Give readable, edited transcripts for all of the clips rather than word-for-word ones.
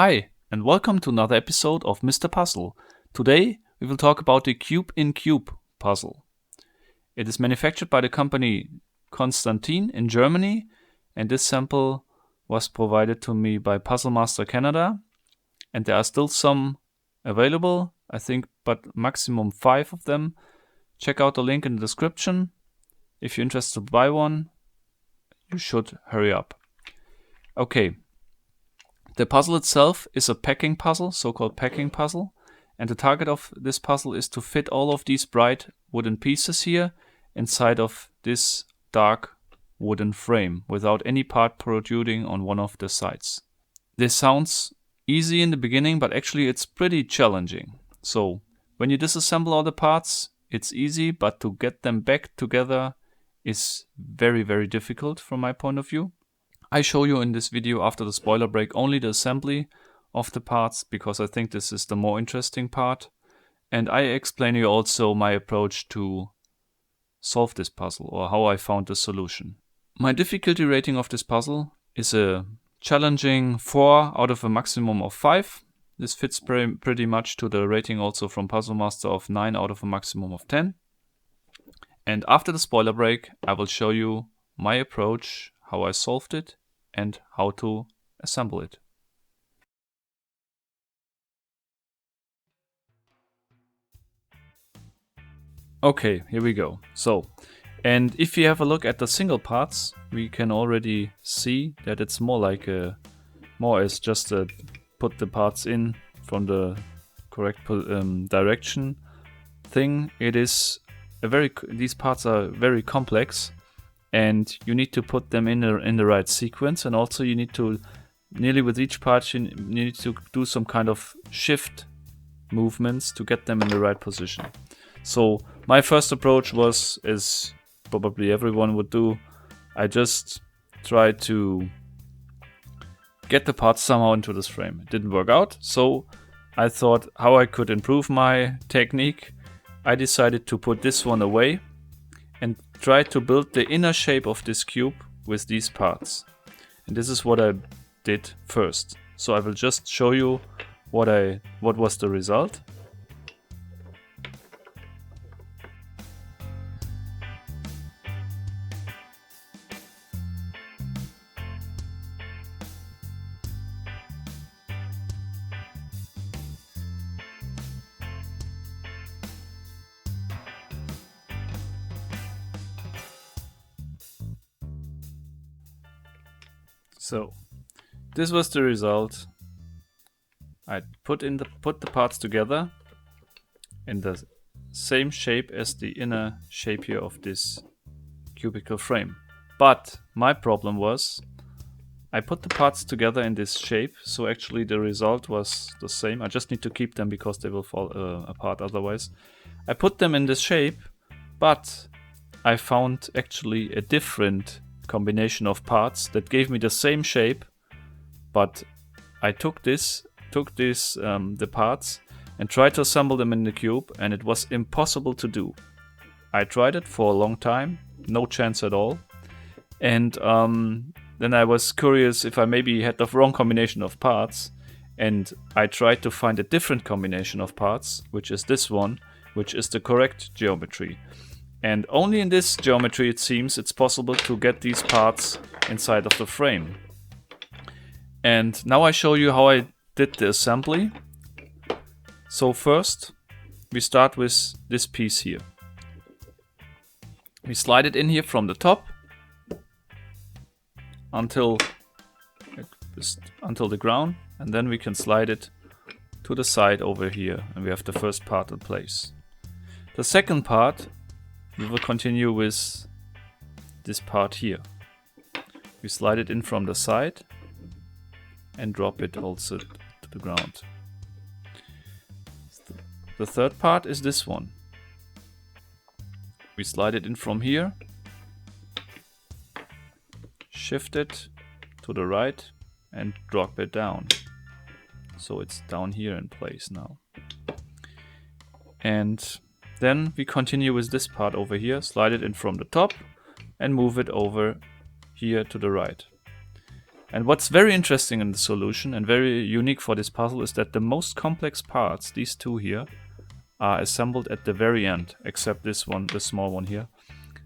Hi, and welcome to another episode of Mr.Puzzle. Today, we will talk about the cube-in-cube puzzle. It is manufactured by the company Constantin in Germany, and this sample was provided to me by Puzzle Master Canada, and there are still some available, I think, but maximum 5 of them. Check out the link in the description. If you're interested to buy one, you should hurry up. Okay. The puzzle itself is a packing puzzle, so-called packing puzzle, and the target of this puzzle is to fit all of these bright wooden pieces here inside of this dark wooden frame without any part protruding on one of the sides. This sounds easy in the beginning, but actually it's pretty challenging. So when you disassemble all the parts, it's easy, but to get them back together is very, very difficult from my point of view. I show you in this video after the spoiler break only the assembly of the parts because I think this is the more interesting part, and I explain you also my approach to solve this puzzle or how I found the solution. My difficulty rating of this puzzle is a challenging 4 out of a maximum of 5. This fits pretty much to the rating also from Puzzle Master of 9 out of a maximum of 10. And after the spoiler break I will show you my approach, how I solved it, and how to assemble it. Okay, here we go. And if you have a look at the single parts, we can already see that it's more as just a put the parts in from the correct direction thing. It is these parts are very complex, and you need to put them in the right sequence, and also you need to, nearly with each part, you need to do some kind of shift movements to get them in the right position. So my first approach was, as probably everyone would do, I just tried to get the parts somehow into this frame. It didn't work out, so I thought how I could improve my technique. I decided to put this one away and try to build the inner shape of this cube with these parts. And this is what I did first. So I will just show you what was the result. So this was the result. I put the parts together in the same shape as the inner shape here of this cubical frame. But my problem was I put the parts together in this shape, so actually the result was the same. I just need to keep them because they will fall apart otherwise. I put them in this shape, but I found actually a different combination of parts that gave me the same shape, but I took the parts and tried to assemble them in the cube, and it was impossible to do. I tried it for a long time, no chance at all, and then I was curious if I maybe had the wrong combination of parts, and I tried to find a different combination of parts, which is this one, which is the correct geometry. And only in this geometry, it seems, it's possible to get these parts inside of the frame. And now I show you how I did the assembly. So first, we start with this piece here. We slide it in here from the top until the ground, and then we can slide it to the side over here, and we have the first part in place. The second part, we will continue with this part here. We slide it in from the side and drop it also to the ground. The third part is this one. We slide it in from here, shift it to the right and drop it down. So it's down here in place now. And then we continue with this part over here, slide it in from the top and move it over here to the right. And what's very interesting in the solution and very unique for this puzzle is that the most complex parts, these two here, are assembled at the very end, except this one, the small one here.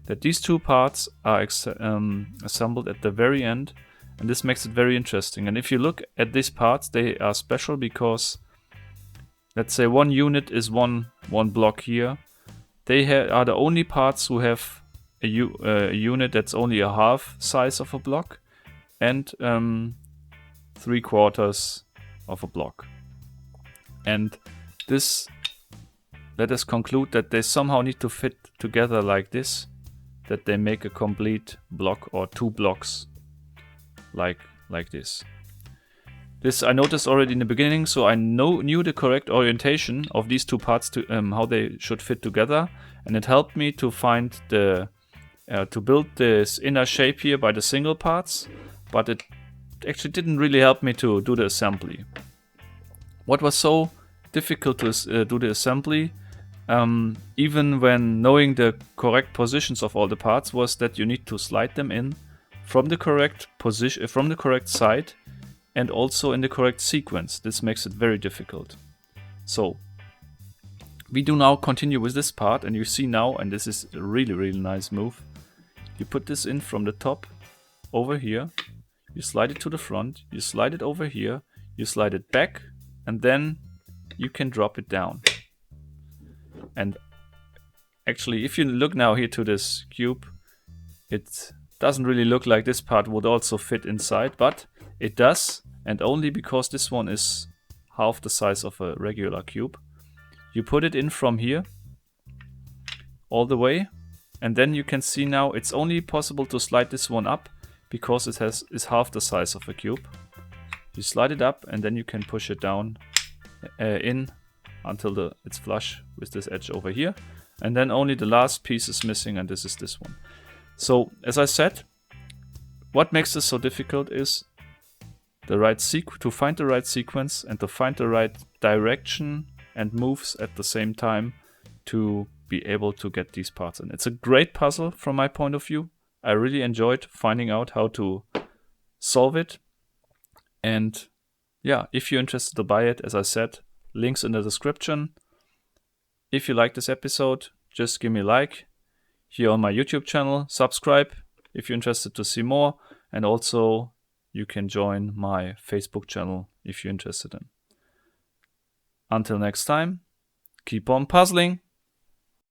That these two parts are assembled at the very end, and this makes it very interesting. And if you look at these parts, they are special because, let's say one unit is one block here. They are the only parts who have a unit that's only a half size of a block and 3/4 of a block. And this, let us conclude that they somehow need to fit together like this, that they make a complete block or two blocks like this. This I noticed already in the beginning, so I knew the correct orientation of these two parts to how they should fit together, and it helped me to find the to build this inner shape here by the single parts, but it actually didn't really help me to do the assembly. What was so difficult to do the assembly, even when knowing the correct positions of all the parts, was that you need to slide them in from the correct position, from the correct side, and also in the correct sequence. This makes it very difficult. So we do now continue with this part, and you see now, and this is a really nice move, you put this in from the top over here, you slide it to the front, you slide it over here, you slide it back, and then you can drop it down. And actually, if you look now here to this cube, it doesn't really look like this part would also fit inside, but it does, and only because this one is half the size of a regular cube. You put it in from here all the way, and then you can see now it's only possible to slide this one up because it is half the size of a cube. You slide it up, and then you can push it down in until it's flush with this edge over here, and then only the last piece is missing, and this is this one. So as I said, what makes this so difficult is to find the right sequence and to find the right direction and moves at the same time to be able to get these parts in. It's a great puzzle from my point of view. I really enjoyed finding out how to solve it. And yeah, if you're interested to buy it, as I said, links in the description. If you like this episode, just give me a like here on my YouTube channel, subscribe if you're interested to see more, and also you can join my Facebook channel if you're interested in. Until next time, keep on puzzling!